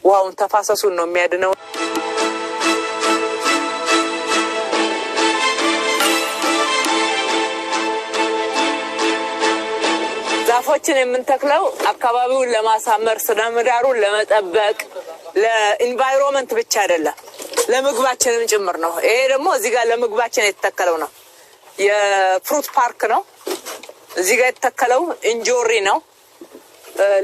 ውሃውን ተፋሰሱን ነው የሚያድነው። ዛፎችን የምንተክለው አካባቢውን ለማሳመር ስነ ምህዳሩን ለመጠበቅ ለኢንቫይሮንመንት ብቻ አይደለም ለምግባችንም ጭምር ነው። ይሄ ደግሞ እዚህ ጋር ለምግባችን የተተከለው ነው። የፍሩት ፓርክ ነው። እዚህ ጋር የተተከለው እንጆሪ ነው።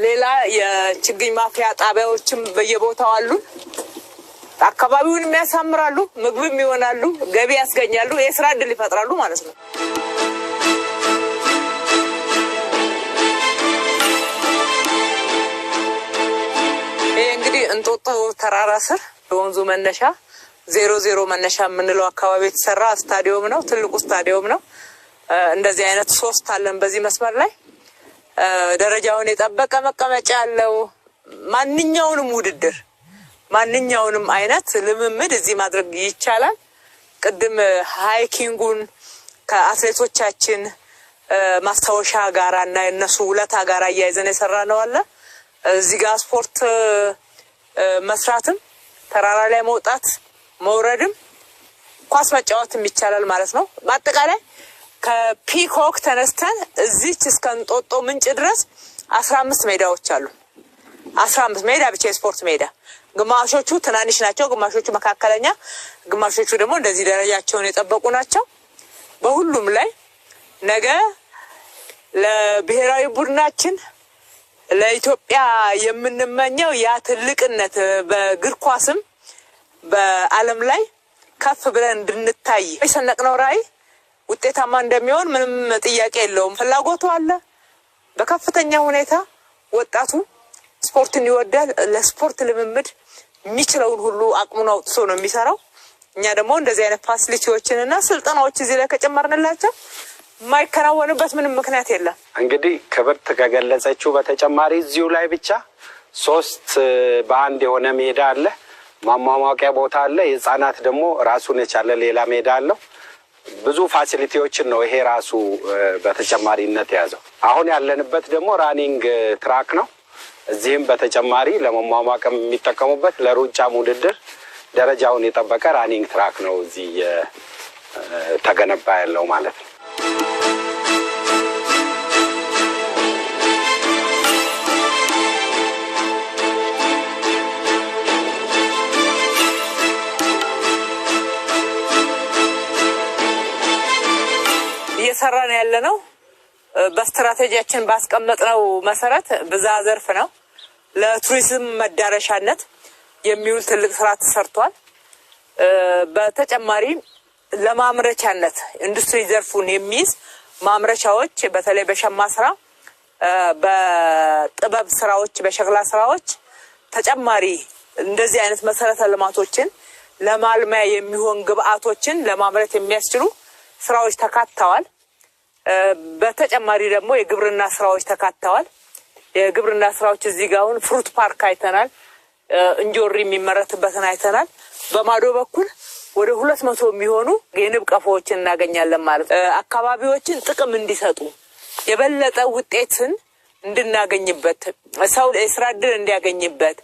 ሌላ የችግኝ ማፍያ ጣቢያዎችም በየቦታው አሉ። አካባቢውንም ያሳምራሉ፣ ምግብም ይሆናሉ፣ ገቢ ያስገኛሉ፣ የስራ ዕድል ይፈጥራሉ ማለት ነው። ይሄ እንግዲህ እንጦጦ ተራራ ስር በወንዙ መነሻ 00 መነሻ የምንለው አካባቢ የተሰራ ስታዲየም ነው። ትልቁ ስታዲየም ነው። እንደዚህ አይነት 3 አለን በዚህ መስመር ላይ ደረጃውን የጠበቀ መቀመጫ ያለው ማንኛውንም ውድድር ማንኛውንም አይነት ልምምድ እዚህ ማድረግ ይቻላል። ቅድም ሃይኪንጉን ከአትሌቶቻችን ማስታወሻ ጋራና የነሱ ውለታ ጋራ ያይዘን የሰራነው አለ። እዚህ ጋር ስፖርት መስራትም ተራራ ላይ መውጣት መውረድም ኳስ መጫወትም ይቻላል ማለት ነው። በአጠቃላይ ከፒኮክ ተነስተን እዚህ እስከ እንጦጦ ምንጭ ድረስ 15 ሜዳዎች አሉ። 15 ሜዳ ብቻ የስፖርት ሜዳ። ግማሾቹ ትናንሽ ናቸው፣ ግማሾቹ መካከለኛ፣ ግማሾቹ ደግሞ እንደዚህ ደረጃቸውን የጠበቁ ናቸው። በሁሉም ላይ ነገ ለብሔራዊ ቡድናችን ለኢትዮጵያ የምንመኘው ያ ትልቅነት በእግር ኳስም በዓለም ላይ ከፍ ብለን እንድንታይ የሰነቅነው ራዕይ ውጤታማ እንደሚሆን ምንም ጥያቄ የለውም። ፍላጎቱ አለ። በከፍተኛ ሁኔታ ወጣቱ ስፖርትን ይወዳል። ለስፖርት ልምምድ የሚችለውን ሁሉ አቅሙን አውጥቶ ነው የሚሰራው። እኛ ደግሞ እንደዚህ አይነት ፋሲሊቲዎችንና ስልጠናዎች እዚህ ላይ ከጨመርንላቸው የማይከናወንበት ምንም ምክንያት የለም። እንግዲህ ክብርት ከገለጸችው በተጨማሪ እዚሁ ላይ ብቻ 3 በአንድ የሆነ ሜዳ አለ። ማሟሟቂያ ቦታ አለ። የህፃናት ደግሞ ራሱን የቻለ ሌላ ሜዳ አለው። ብዙ ፋሲሊቲዎችን ነው ይሄ ራሱ በተጨማሪነት ያዘው። አሁን ያለንበት ደግሞ ራኒንግ ትራክ ነው። እዚህም በተጨማሪ ለመሟሟቅም የሚጠቀሙበት ለሩጫም ውድድር ደረጃውን የጠበቀ ራኒንግ ትራክ ነው እዚህ ተገነባ ያለው ማለት ነው። እየሰራን ያለነው በስትራቴጂያችን ባስቀመጥነው መሰረት ብዝሃ ዘርፍ ነው። ለቱሪዝም መዳረሻነት የሚውል ትልቅ ስራ ተሰርቷል። በተጨማሪ ለማምረቻነት ኢንዱስትሪ ዘርፉን የሚይዝ ማምረቻዎች በተለይ በሸማ ስራ፣ በጥበብ ስራዎች፣ በሸክላ ስራዎች ተጨማሪ እንደዚህ አይነት መሰረተ ልማቶችን ለማልማያ የሚሆን ግብአቶችን ለማምረት የሚያስችሉ ስራዎች ተካተዋል። በተጨማሪ ደግሞ የግብርና ስራዎች ተካተዋል። የግብርና ስራዎች እዚህ ጋር አሁን ፍሩት ፓርክ አይተናል። እንጆሪ የሚመረትበትን አይተናል። በማዶ በኩል ወደ 200 የሚሆኑ የንብ ቀፎዎችን እናገኛለን ማለት አካባቢዎችን ጥቅም እንዲሰጡ የበለጠ ውጤትን እንድናገኝበት ሰው የስራ ዕድል እንዲያገኝበት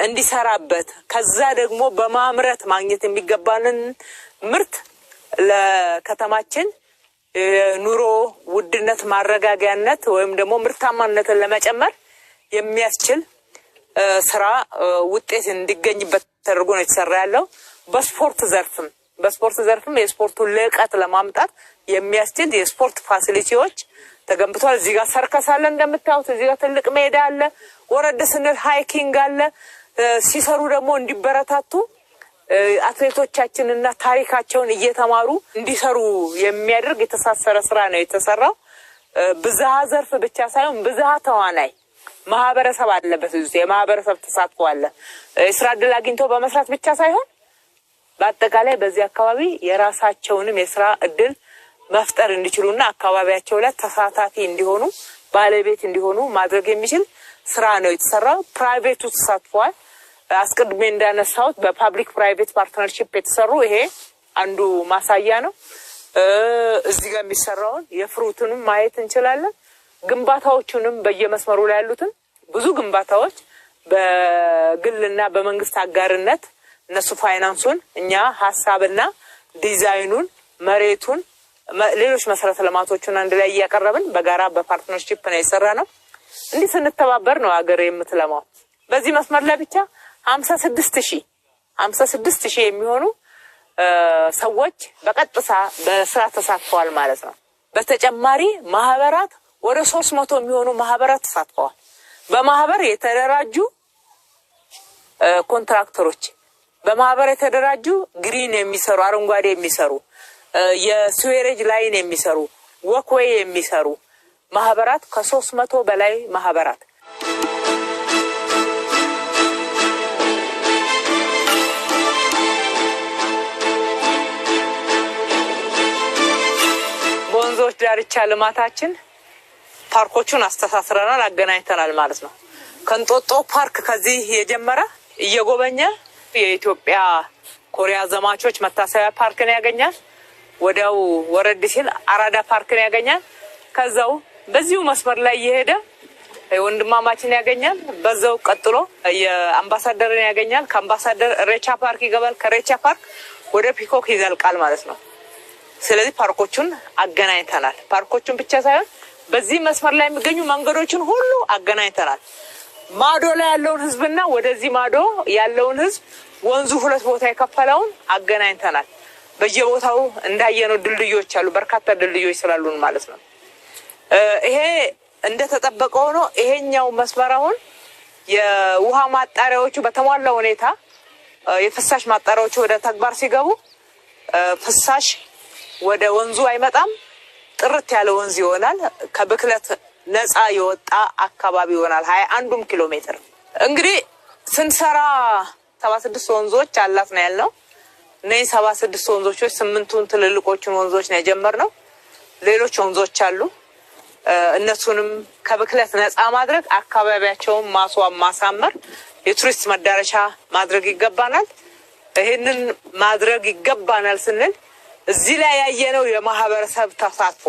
እንዲሰራበት ከዛ ደግሞ በማምረት ማግኘት የሚገባንን ምርት ለከተማችን ኑሮ ውድነት ማረጋጋያነት ወይም ደግሞ ምርታማነትን ለመጨመር የሚያስችል ስራ ውጤት እንዲገኝበት ተደርጎ ነው የተሰራ ያለው። በስፖርት ዘርፍም የስፖርቱን ልዕቀት ለማምጣት የሚያስችል የስፖርት ፋሲሊቲዎች ተገንብቷል። እዚህ ጋር ሰርከስ አለ እንደምታዩት። እዚህ ጋር ትልቅ ሜዳ አለ። ወረድ ስንል ሃይኪንግ አለ። ሲሰሩ ደግሞ እንዲበረታቱ አትሌቶቻችንና ታሪካቸውን እየተማሩ እንዲሰሩ የሚያደርግ የተሳሰረ ስራ ነው የተሰራው። ብዝሃ ዘርፍ ብቻ ሳይሆን ብዝሃ ተዋናይ ማህበረሰብ አለበት። እዚህ የማህበረሰብ ተሳትፎ አለ። የስራ ዕድል አግኝተው በመስራት ብቻ ሳይሆን በአጠቃላይ በዚህ አካባቢ የራሳቸውንም የስራ ዕድል መፍጠር እንዲችሉና አካባቢያቸው ላይ ተሳታፊ እንዲሆኑ ባለቤት እንዲሆኑ ማድረግ የሚችል ስራ ነው የተሰራው። ፕራይቬቱ ተሳትፏል። አስቀድሜ እንዳነሳሁት በፓብሊክ ፕራይቬት ፓርትነርሺፕ የተሰሩ ይሄ አንዱ ማሳያ ነው። እዚህ ጋር የሚሰራውን የፍሩትንም ማየት እንችላለን። ግንባታዎቹንም በየመስመሩ ላይ ያሉትን ብዙ ግንባታዎች በግልና በመንግስት አጋርነት እነሱ ፋይናንሱን እኛ ሐሳብና ዲዛይኑን መሬቱን ሌሎች መሰረተ ልማቶችን አንድ ላይ ያቀርበን በጋራ በፓርትነርሺፕ ነው የሰራነው። እንዲህ ስንተባበር ነው ሀገር የምትለማው። በዚህ መስመር ላይ ብቻ 56000 የሚሆኑ ሰዎች በቀጥታ በስራ ተሳትፈዋል ማለት ነው። በተጨማሪ ማህበራት ወደ 300 የሚሆኑ ማህበራት ተሳትፈዋል። በማህበር የተደራጁ ኮንትራክተሮች፣ በማህበር የተደራጁ ግሪን የሚሰሩ አረንጓዴ የሚሰሩ የስዌሬጅ ላይን የሚሰሩ ወክዌይ የሚሰሩ ማህበራት ከ300 በላይ ማህበራት በወንዞች ዳርቻ ልማታችን ፓርኮቹን አስተሳስረናል፣ አገናኝተናል ማለት ነው። ከንጦጦ ፓርክ ከዚህ የጀመረ እየጎበኘ የኢትዮጵያ ኮሪያ ዘማቾች መታሰቢያ ፓርክን ያገኛል። ወዲያው ወረድ ሲል አራዳ ፓርክን ያገኛል። ከዛው በዚሁ መስመር ላይ እየሄደ ወንድማማችን ያገኛል። በዛው ቀጥሎ የአምባሳደርን ያገኛል። ከአምባሳደር ሬቻ ፓርክ ይገባል። ከሬቻ ፓርክ ወደ ፒኮክ ይዘልቃል ማለት ነው። ስለዚህ ፓርኮቹን አገናኝተናል። ፓርኮቹን ብቻ ሳይሆን በዚህ መስመር ላይ የሚገኙ መንገዶችን ሁሉ አገናኝተናል። ማዶ ላይ ያለውን ህዝብና ወደዚህ ማዶ ያለውን ህዝብ ወንዙ ሁለት ቦታ የከፈለውን አገናኝተናል። በየቦታው እንዳየነው ድልድዮች አሉ። በርካታ ድልድዮች ስላሉን ማለት ነው። ይሄ እንደተጠበቀው ሆኖ ይሄኛው መስመር አሁን የውሃ ማጣሪያዎቹ በተሟላ ሁኔታ የፍሳሽ ማጣሪያዎቹ ወደ ተግባር ሲገቡ ፍሳሽ ወደ ወንዙ አይመጣም። ጥርት ያለ ወንዝ ይሆናል። ከብክለት ነፃ የወጣ አካባቢ ይሆናል። 21 ኪሎ ሜትር እንግዲህ ስንሰራ 76 ወንዞች አላት ነው ያልነው። እነዚህ 76 ወንዞች 8ቱን ትልልቆቹን ወንዞች ነው የጀመርነው። ሌሎች ወንዞች አሉ። እነሱንም ከብክለት ነፃ ማድረግ፣ አካባቢያቸውን ማስዋብ፣ ማሳመር፣ የቱሪስት መዳረሻ ማድረግ ይገባናል። ይሄንን ማድረግ ይገባናል ስንል እዚህ ላይ ያየነው የማህበረሰብ ተሳትፎ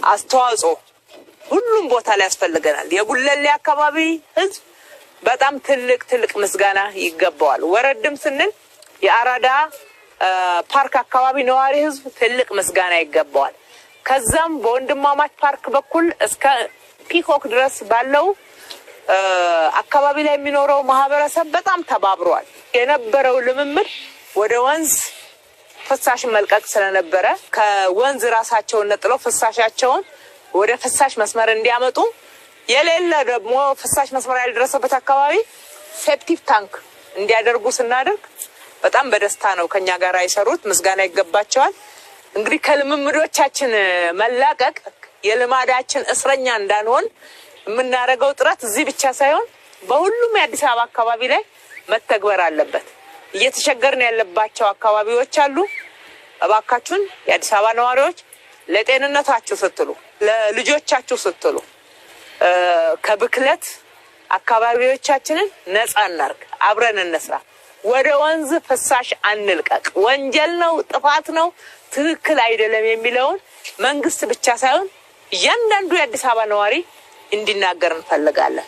አስተዋጽኦ ሁሉም ቦታ ላይ ያስፈልገናል። የጉለሌ አካባቢ ህዝብ በጣም ትልቅ ምስጋና ይገባዋል። ወረድም ስንል የአራዳ ፓርክ አካባቢ ነዋሪ ህዝብ ትልቅ ምስጋና ይገባዋል። ከዛም በወንድማማች ፓርክ በኩል እስከ ፒኮክ ድረስ ባለው አካባቢ ላይ የሚኖረው ማህበረሰብ በጣም ተባብሯል። የነበረው ልምምድ ወደ ወንዝ ፍሳሽ መልቀቅ ስለነበረ ከወንዝ ራሳቸውን ነጥለው ፍሳሻቸውን ወደ ፍሳሽ መስመር እንዲያመጡ የሌለ ደግሞ ፍሳሽ መስመር ያልደረሰበት አካባቢ ሴፕቲክ ታንክ እንዲያደርጉ ስናደርግ በጣም በደስታ ነው ከኛ ጋር አይሰሩት። ምስጋና ይገባቸዋል። እንግዲህ ከልምምዶቻችን መላቀቅ የልማዳችን እስረኛ እንዳንሆን የምናደርገው ጥረት እዚህ ብቻ ሳይሆን በሁሉም የአዲስ አበባ አካባቢ ላይ መተግበር አለበት። እየተቸገርን ያለባቸው አካባቢዎች አሉ። እባካችሁን የአዲስ አበባ ነዋሪዎች ለጤንነታችሁ ስትሉ፣ ለልጆቻችሁ ስትሉ ከብክለት አካባቢዎቻችንን ነፃ እናርግ፣ አብረን እንስራ። ወደ ወንዝ ፍሳሽ አንልቀቅ። ወንጀል ነው፣ ጥፋት ነው፣ ትክክል አይደለም የሚለውን መንግስት ብቻ ሳይሆን እያንዳንዱ የአዲስ አበባ ነዋሪ እንዲናገር እንፈልጋለን።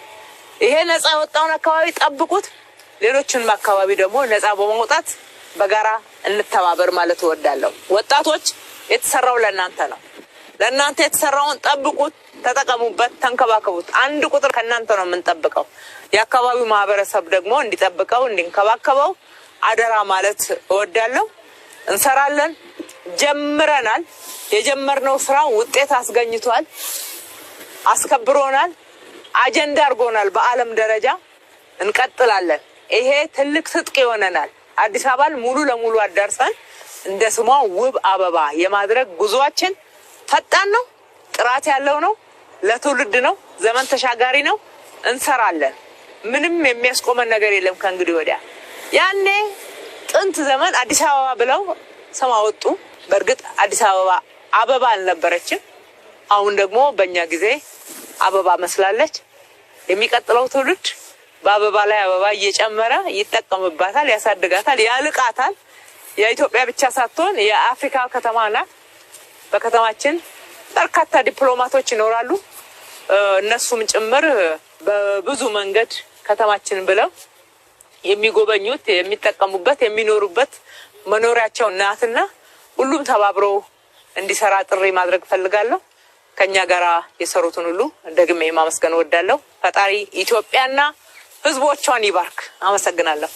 ይሄ ነፃ የወጣውን አካባቢ ጠብቁት። ሌሎችንም አካባቢ ደግሞ ነፃ በመውጣት በጋራ እንተባበር ማለት እወዳለሁ። ወጣቶች የተሰራው ለእናንተ ነው። ለእናንተ የተሰራውን ጠብቁት፣ ተጠቀሙበት፣ ተንከባከቡት። አንድ ቁጥር ከእናንተ ነው የምንጠብቀው። የአካባቢው ማህበረሰብ ደግሞ እንዲጠብቀው እንዲንከባከበው አደራ ማለት እወዳለሁ። እንሰራለን፣ ጀምረናል። የጀመርነው ስራ ውጤት አስገኝቷል፣ አስከብሮናል፣ አጀንዳ አድርጎናል። በዓለም ደረጃ እንቀጥላለን። ይሄ ትልቅ ትጥቅ ይሆነናል። አዲስ አበባን ሙሉ ለሙሉ አዳርሰን እንደ ስሟ ውብ አበባ የማድረግ ጉዟችን ፈጣን ነው፣ ጥራት ያለው ነው፣ ለትውልድ ነው፣ ዘመን ተሻጋሪ ነው። እንሰራለን። ምንም የሚያስቆመን ነገር የለም ከእንግዲህ ወዲያ። ያኔ ጥንት ዘመን አዲስ አበባ ብለው ስም አወጡ። በእርግጥ አዲስ አበባ አበባ አልነበረችም። አሁን ደግሞ በእኛ ጊዜ አበባ መስላለች። የሚቀጥለው ትውልድ በአበባ ላይ አበባ እየጨመረ ይጠቀምባታል፣ ያሳድጋታል፣ ያልቃታል። የኢትዮጵያ ብቻ ሳትሆን የአፍሪካ ከተማ ናት። በከተማችን በርካታ ዲፕሎማቶች ይኖራሉ። እነሱም ጭምር በብዙ መንገድ ከተማችን ብለው የሚጎበኙት የሚጠቀሙበት የሚኖሩበት መኖሪያቸው ናትና ሁሉም ተባብሮ እንዲሰራ ጥሪ ማድረግ ፈልጋለሁ። ከኛ ጋራ የሰሩትን ሁሉ ደግሜ ማመስገን ወዳለሁ። ፈጣሪ ኢትዮጵያና ህዝቦቿን ይባርክ። አመሰግናለሁ።